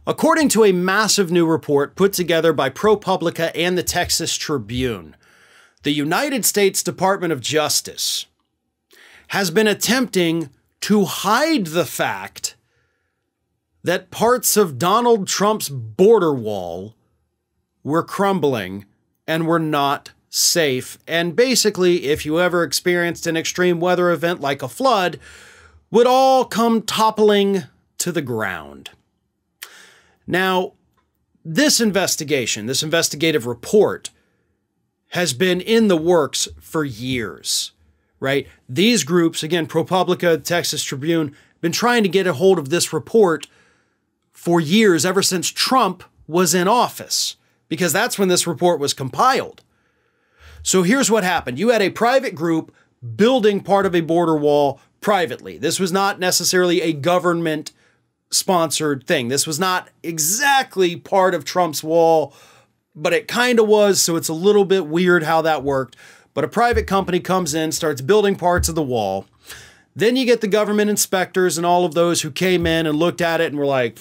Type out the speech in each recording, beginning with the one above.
According to a massive new report put together by ProPublica and the Texas Tribune, the United States Department of Justice has been attempting to hide the fact that parts of Donald Trump's border wall were crumbling and were not safe. And basically, if you ever experienced an extreme weather event like a flood, would all come toppling to the ground. Now, this investigation, this investigative report, has been in the works for years, right? These groups, again, ProPublica, Texas Tribune, been trying to get a hold of this report for years, ever since Trump was in office, because that's when this report was compiled. So here's what happened. You had a private group building part of a border wall privately. This was not necessarily a government-sponsored thing. This was not exactly part of Trump's wall, but it kind of was, so it's a little bit weird how that worked. But a private company comes in, starts building parts of the wall. Then you get the government inspectors and all of those who came in and looked at it and were like,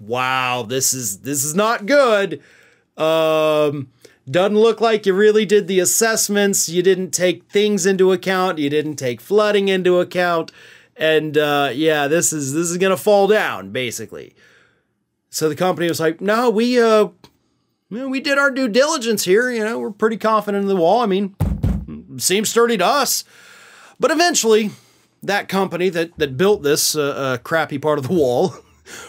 wow, this is not good. Doesn't look like you really did the assessments. You didn't take things into account. You didn't take flooding into account. And yeah, this is going to fall down, basically. So the company was like, no, we did our due diligence here. You know, we're pretty confident in the wall. I mean, seems sturdy to us. But eventually, that company that built this crappy part of the wall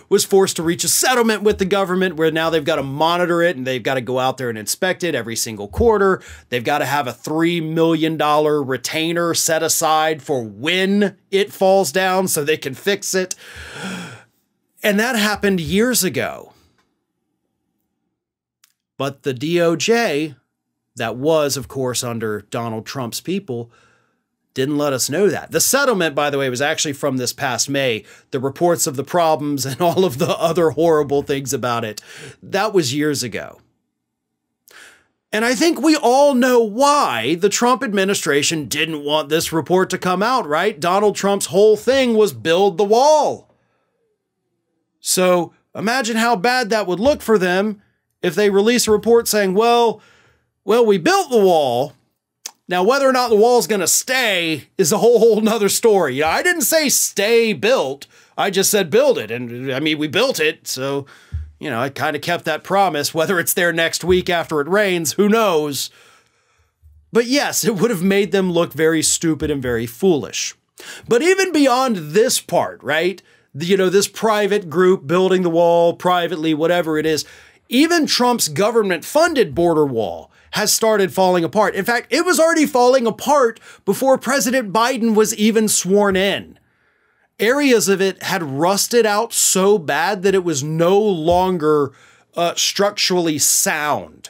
was forced to reach a settlement with the government where now they've got to monitor it and they've got to go out there and inspect it every single quarter. They've got to have a $3 million retainer set aside for when it falls down so they can fix it. And that happened years ago. But the DOJ, that was, of course, under Donald Trump's people, didn't let us know that. The settlement, by the way, was actually from this past May. The reports of the problems and all of the other horrible things about it, that was years ago. And I think we all know why the Trump administration didn't want this report to come out, right? Donald Trump's whole thing was build the wall. So imagine how bad that would look for them if they release a report saying, well, we built the wall. Now, whether or not the wall is going to stay is a whole nother story. You know, I didn't say stay built. I just said build it. And I mean, we built it. So, you know, I kind of kept that promise. Whether it's there next week after it rains, who knows? But yes, it would have made them look very stupid and very foolish. But even beyond this part, right? You know, this private group building the wall privately, whatever it is, even Trump's government-funded border wall has started falling apart. In fact, it was already falling apart before President Biden was even sworn in. Areas of it had rusted out so bad that it was no longer structurally sound.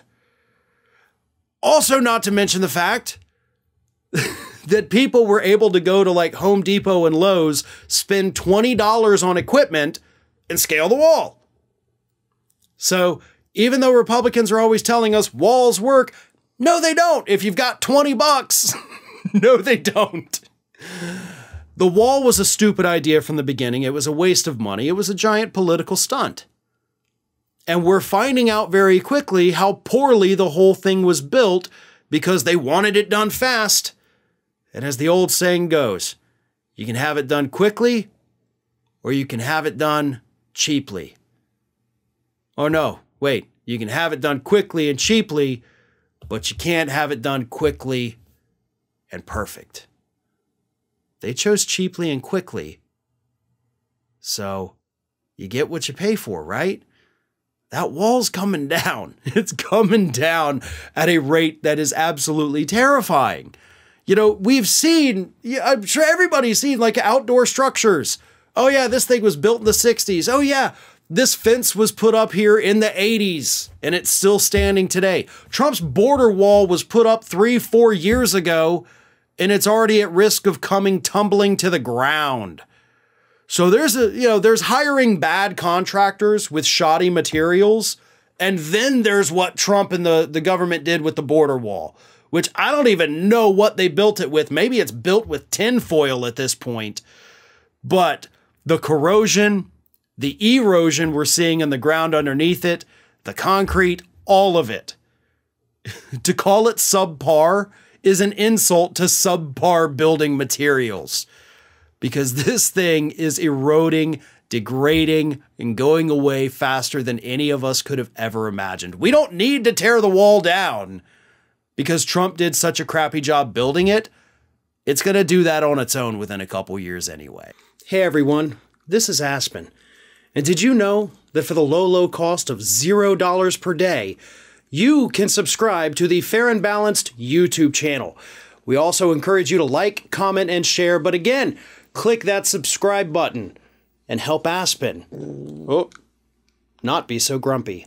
Also, not to mention the fact that people were able to go to like Home Depot and Lowe's, spend $20 on equipment, and scale the wall. So even though Republicans are always telling us walls work, no, they don't. If you've got 20 bucks, no, they don't. The wall was a stupid idea from the beginning. It was a waste of money. It was a giant political stunt. And we're finding out very quickly how poorly the whole thing was built because they wanted it done fast. And as the old saying goes, you can have it done quickly or you can have it done cheaply. Oh no, wait, you can have it done quickly and cheaply, but you can't have it done quickly and perfect. They chose cheaply and quickly. So you get what you pay for, right? That wall's coming down. It's coming down at a rate that is absolutely terrifying. You know, we've seen, I'm sure everybody's seen like outdoor structures. Oh yeah, this thing was built in the 60s. Oh yeah, this fence was put up here in the 80s and it's still standing today. Trump's border wall was put up 3-4 years ago and it's already at risk of coming tumbling to the ground. So there's hiring bad contractors with shoddy materials. And then there's what Trump and the government did with the border wall, which I don't even know what they built it with. Maybe it's built with tinfoil at this point. But the corrosion, The erosion we're seeing in the ground underneath it, the concrete, all of it. To call it subpar is an insult to subpar building materials, because this thing is eroding, degrading, and going away faster than any of us could have ever imagined. We don't need to tear the wall down because Trump did such a crappy job building it. It's going to do that on its own within a couple years anyway. Hey everyone, this is Aspen. And did you know that for the low cost of $0 per day, you can subscribe to the Fair and Balanced YouTube channel? We also encourage you to like, comment, and share, but again, click that subscribe button and help Aspen not be so grumpy.